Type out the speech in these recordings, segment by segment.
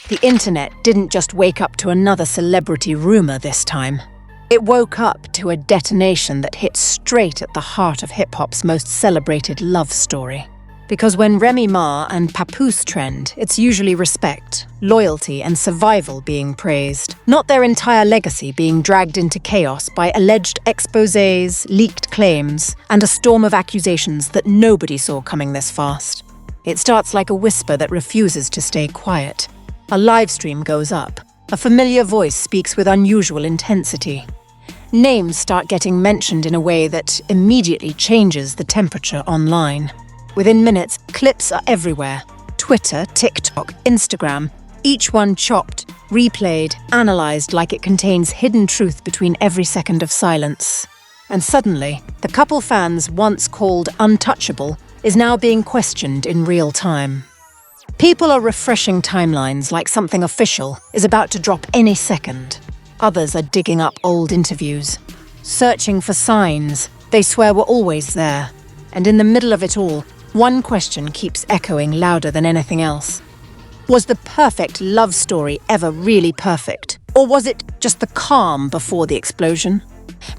The internet didn't just wake up to another celebrity rumor this time. It woke up to a detonation that hit straight at the heart of hip-hop's most celebrated love story. Because when Remy and Papoose trend, it's usually respect, loyalty, and survival being praised, not their entire legacy being dragged into chaos by alleged exposés, leaked claims, and a storm of accusations that nobody saw coming this fast. It starts like a whisper that refuses to stay quiet. A live stream goes up. A familiar voice speaks with unusual intensity. Names start getting mentioned in a way that immediately changes the temperature online. Within minutes, clips are everywhere. Twitter, TikTok, Instagram, each one chopped, replayed, analyzed like it contains hidden truth between every second of silence. And suddenly, the couple fans once called untouchable is now being questioned in real time. People are refreshing timelines like something official is about to drop any second. Others are digging up old interviews, searching for signs they swear were always there. And in the middle of it all, one question keeps echoing louder than anything else. Was the perfect love story ever really perfect? Or was it just the calm before the explosion?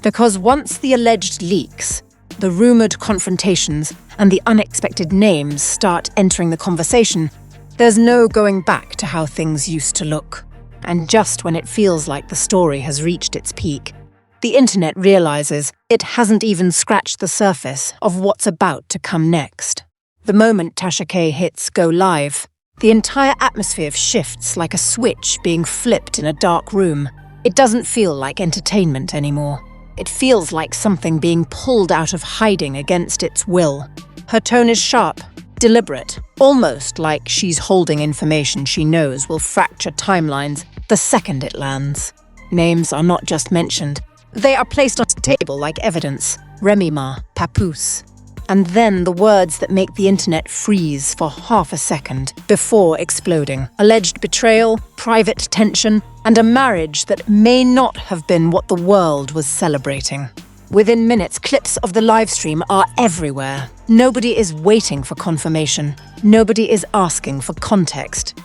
Because once the alleged leaks, the rumored confrontations, and the unexpected names start entering the conversation, there's no going back to how things used to look. And just when it feels like the story has reached its peak, the internet realizes it hasn't even scratched the surface of what's about to come next. The moment Tasha K hits go live, the entire atmosphere shifts like a switch being flipped in a dark room. It doesn't feel like entertainment anymore. It feels like something being pulled out of hiding against its will. Her tone is sharp, deliberate, almost like she's holding information she knows will fracture timelines the second it lands. Names are not just mentioned. They are placed on the table like evidence. Remy, Papoose. And then the words that make the internet freeze for half a second before exploding. Alleged betrayal, private tension, and a marriage that may not have been what the world was celebrating. Within minutes, clips of the livestream are everywhere. Nobody is waiting for confirmation. Nobody is asking for context.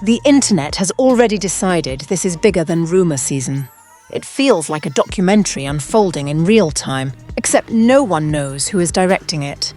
The internet has already decided this is bigger than rumor season. It feels like a documentary unfolding in real time, except no one knows who is directing it.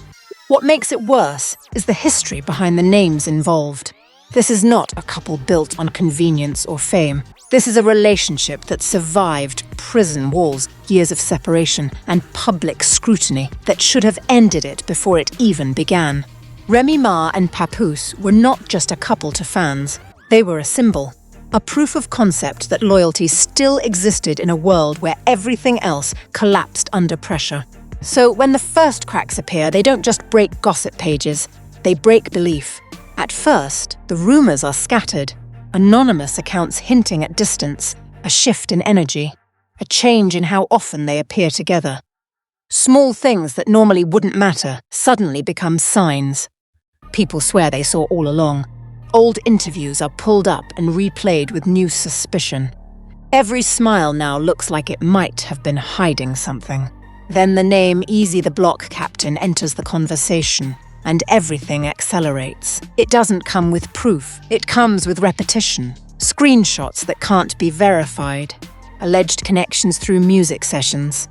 What makes it worse is the history behind the names involved. This is not a couple built on convenience or fame. This is a relationship that survived prison walls, years of separation, and public scrutiny that should have ended it before it even began. Remy and Papoose were not just a couple to fans. They were a symbol. A proof of concept that loyalty still existed in a world where everything else collapsed under pressure. So when the first cracks appear, they don't just break gossip pages, they break belief. At first, the rumors are scattered. Anonymous accounts hinting at distance, a shift in energy, a change in how often they appear together. Small things that normally wouldn't matter suddenly become signs. People swear they saw all along. Old interviews are pulled up and replayed with new suspicion. Every smile now looks like it might have been hiding something. Then the name Easy the Block Captain enters the conversation, and everything accelerates. It doesn't come with proof. It comes with repetition. Screenshots that can't be verified. Alleged connections through music sessions.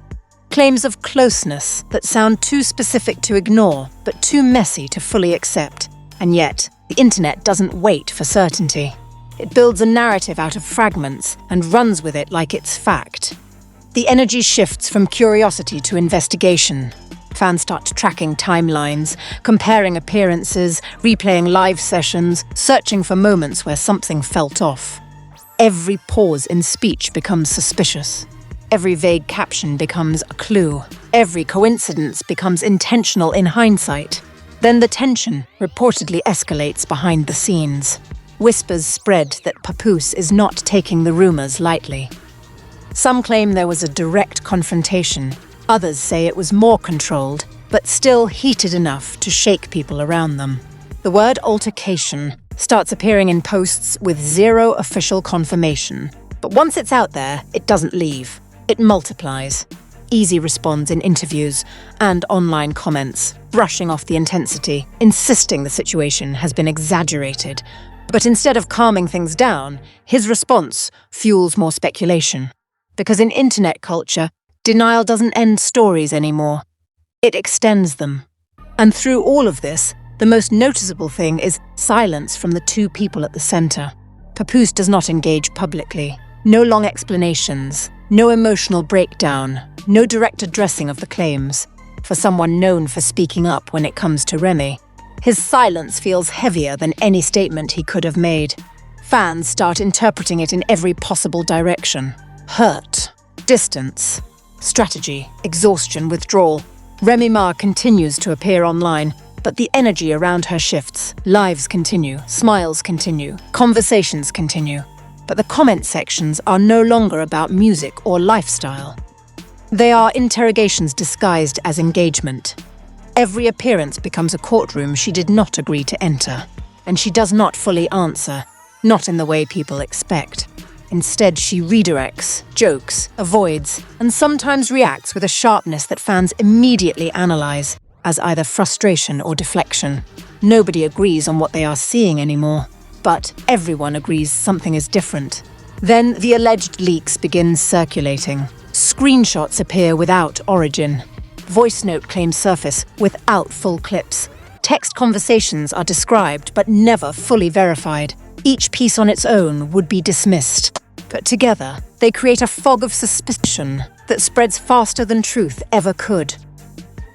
Claims of closeness that sound too specific to ignore, but too messy to fully accept. And yet, the internet doesn't wait for certainty. It builds a narrative out of fragments and runs with it like it's fact. The energy shifts from curiosity to investigation. Fans start tracking timelines, comparing appearances, replaying live sessions, searching for moments where something felt off. Every pause in speech becomes suspicious. Every vague caption becomes a clue. Every coincidence becomes intentional in hindsight. Then the tension reportedly escalates behind the scenes. Whispers spread that Papoose is not taking the rumors lightly. Some claim there was a direct confrontation. Others say it was more controlled, but still heated enough to shake people around them. The word altercation starts appearing in posts with zero official confirmation. But once it's out there, it doesn't leave. It multiplies. Easy responds in interviews and online comments, brushing off the intensity, insisting the situation has been exaggerated. But instead of calming things down, his response fuels more speculation. Because in internet culture, denial doesn't end stories anymore. It extends them. And through all of this, the most noticeable thing is silence from the two people at the center. Papoose does not engage publicly. No long explanations, no emotional breakdown, no direct addressing of the claims. For someone known for speaking up when it comes to Remy, his silence feels heavier than any statement he could have made. Fans start interpreting it in every possible direction. Hurt, distance, strategy, exhaustion, withdrawal. Remy Ma continues to appear online, but the energy around her shifts. Lives continue, smiles continue, conversations continue. But the comment sections are no longer about music or lifestyle. They are interrogations disguised as engagement. Every appearance becomes a courtroom she did not agree to enter, and she does not fully answer, not in the way people expect. Instead, she redirects, jokes, avoids, and sometimes reacts with a sharpness that fans immediately analyze as either frustration or deflection. Nobody agrees on what they are seeing anymore, but everyone agrees something is different. Then the alleged leaks begin circulating. Screenshots appear without origin. Voice note claims surface without full clips. Text conversations are described but never fully verified. Each piece on its own would be dismissed. But together, they create a fog of suspicion that spreads faster than truth ever could.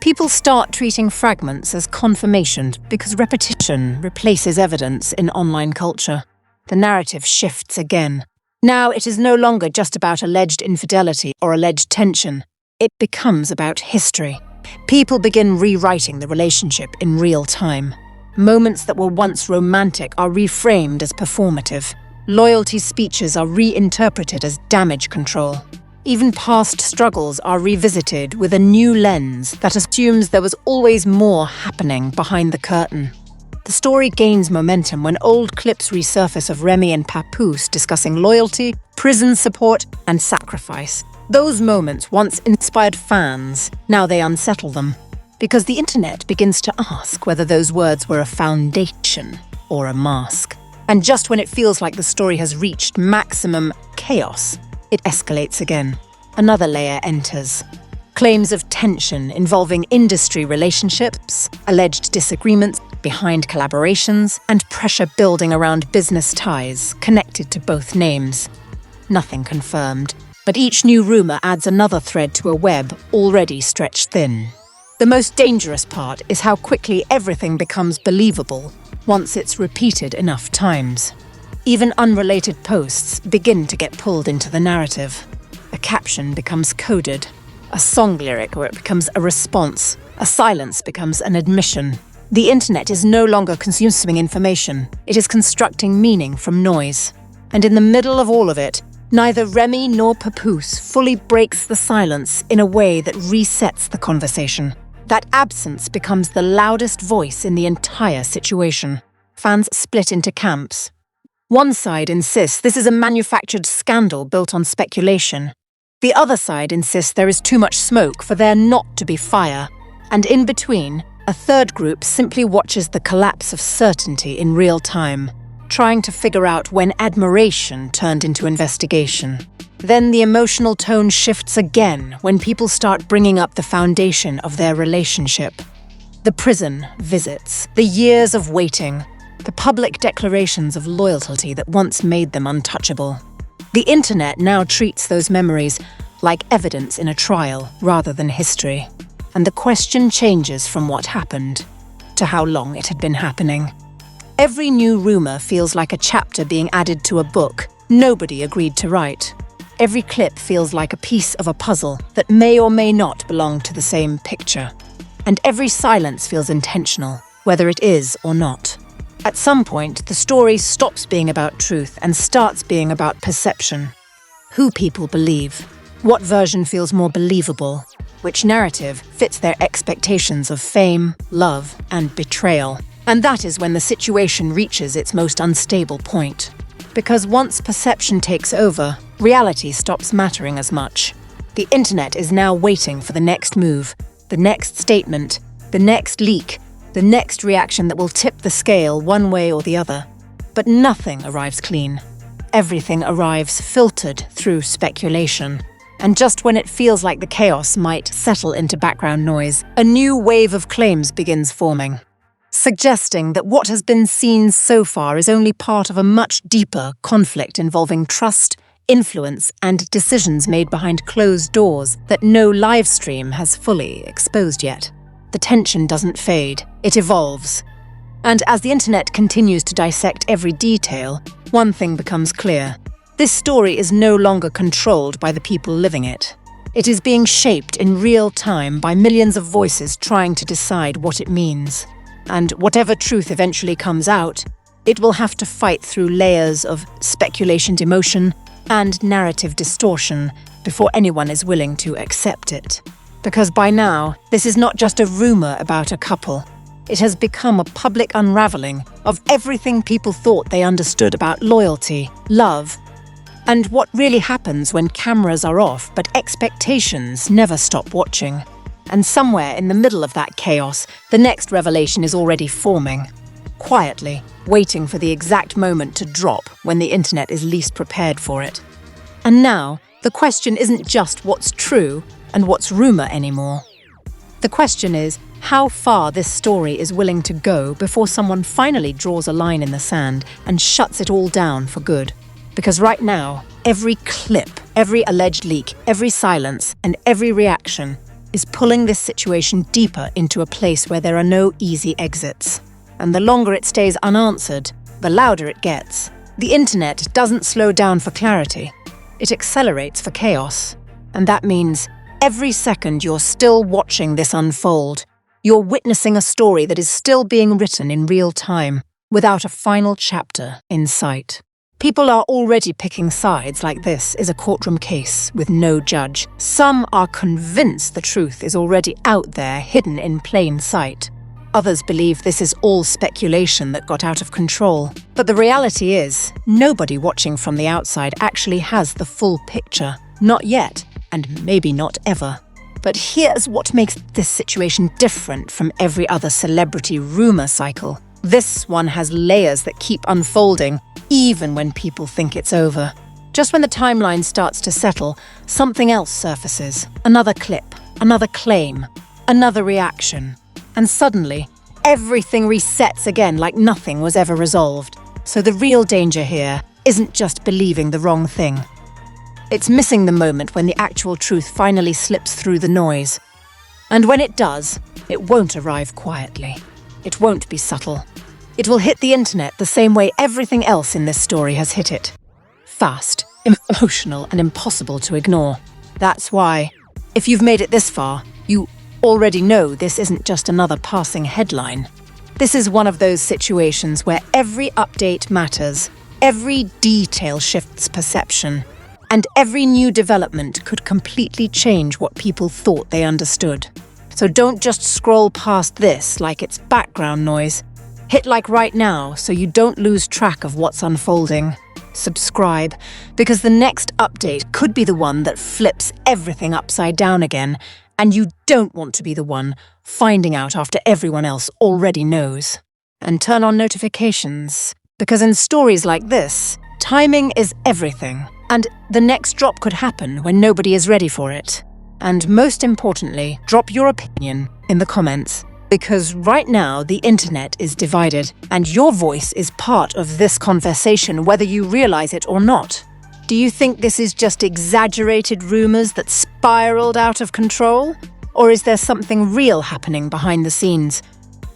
People start treating fragments as confirmation because repetition replaces evidence in online culture. The narrative shifts again. Now it is no longer just about alleged infidelity or alleged tension. It becomes about history. People begin rewriting the relationship in real time. Moments that were once romantic are reframed as performative. Loyalty speeches are reinterpreted as damage control. Even past struggles are revisited with a new lens that assumes there was always more happening behind the curtain. The story gains momentum when old clips resurface of Remy and Papoose discussing loyalty, prison support, and sacrifice. Those moments once inspired fans, now they unsettle them. Because the internet begins to ask whether those words were a foundation or a mask. And just when it feels like the story has reached maximum chaos, it escalates again. Another layer enters. Claims of tension involving industry relationships, alleged disagreements behind collaborations, and pressure building around business ties connected to both names. Nothing confirmed, but each new rumor adds another thread to a web already stretched thin. The most dangerous part is how quickly everything becomes believable once it's repeated enough times. Even unrelated posts begin to get pulled into the narrative. A caption becomes coded, a song lyric where it becomes a response, a silence becomes an admission. The internet is no longer consuming information, it is constructing meaning from noise. And in the middle of all of it, neither Remy nor Papoose fully breaks the silence in a way that resets the conversation. That absence becomes the loudest voice in the entire situation. Fans split into camps. One side insists this is a manufactured scandal built on speculation. The other side insists there is too much smoke for there not to be fire. And in between, a third group simply watches the collapse of certainty in real time, trying to figure out when admiration turned into investigation. Then the emotional tone shifts again when people start bringing up the foundation of their relationship. The prison visits, the years of waiting, the public declarations of loyalty that once made them untouchable. The internet now treats those memories like evidence in a trial rather than history. And the question changes from what happened to how long it had been happening. Every new rumor feels like a chapter being added to a book nobody agreed to write. Every clip feels like a piece of a puzzle that may or may not belong to the same picture. And every silence feels intentional, whether it is or not. At some point, the story stops being about truth and starts being about perception. Who people believe, what version feels more believable, which narrative fits their expectations of fame, love, and betrayal. And that is when the situation reaches its most unstable point. Because once perception takes over, reality stops mattering as much. The internet is now waiting for the next move, the next statement, the next leak, the next reaction that will tip the scale one way or the other. But nothing arrives clean. Everything arrives filtered through speculation. And just when it feels like the chaos might settle into background noise, a new wave of claims begins forming, suggesting that what has been seen so far is only part of a much deeper conflict involving trust, influence, and decisions made behind closed doors that no live stream has fully exposed yet. The tension doesn't fade, it evolves. And as the internet continues to dissect every detail, one thing becomes clear. This story is no longer controlled by the people living it. It is being shaped in real time by millions of voices trying to decide what it means. And whatever truth eventually comes out, it will have to fight through layers of speculation, emotion, and narrative distortion before anyone is willing to accept it. Because by now, this is not just a rumor about a couple. It has become a public unraveling of everything people thought they understood about loyalty, love, and what really happens when cameras are off but expectations never stop watching. And somewhere in the middle of that chaos, the next revelation is already forming. Quietly, waiting for the exact moment to drop when the internet is least prepared for it. And now, the question isn't just what's true and what's rumor anymore. The question is how far this story is willing to go before someone finally draws a line in the sand and shuts it all down for good. Because right now, every clip, every alleged leak, every silence, and every reaction is pulling this situation deeper into a place where there are no easy exits. And the longer it stays unanswered, the louder it gets. The internet doesn't slow down for clarity. It accelerates for chaos. And that means every second you're still watching this unfold, you're witnessing a story that is still being written in real time, without a final chapter in sight. People are already picking sides like this is a courtroom case with no judge. Some are convinced the truth is already out there, hidden in plain sight. Others believe this is all speculation that got out of control. But the reality is, nobody watching from the outside actually has the full picture. Not yet, and maybe not ever. But here's what makes this situation different from every other celebrity rumor cycle. This one has layers that keep unfolding, even when people think it's over. Just when the timeline starts to settle, something else surfaces. Another clip, another claim, another reaction. And suddenly, everything resets again like nothing was ever resolved. So the real danger here isn't just believing the wrong thing. It's missing the moment when the actual truth finally slips through the noise. And when it does, it won't arrive quietly. It won't be subtle. It will hit the internet the same way everything else in this story has hit it. Fast, emotional, and impossible to ignore. That's why, if you've made it this far, you already know this isn't just another passing headline. This is one of those situations where every update matters, every detail shifts perception, and every new development could completely change what people thought they understood. So don't just scroll past this like it's background noise. Hit like right now so you don't lose track of what's unfolding. Subscribe, because the next update could be the one that flips everything upside down again, and you don't want to be the one finding out after everyone else already knows. And turn on notifications, because in stories like this, timing is everything, and the next drop could happen when nobody is ready for it. And most importantly, drop your opinion in the comments, because right now the internet is divided, and your voice is part of this conversation whether you realize it or not. Do you think this is just exaggerated rumors that spiraled out of control? Or is there something real happening behind the scenes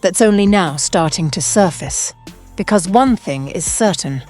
that's only now starting to surface? Because one thing is certain,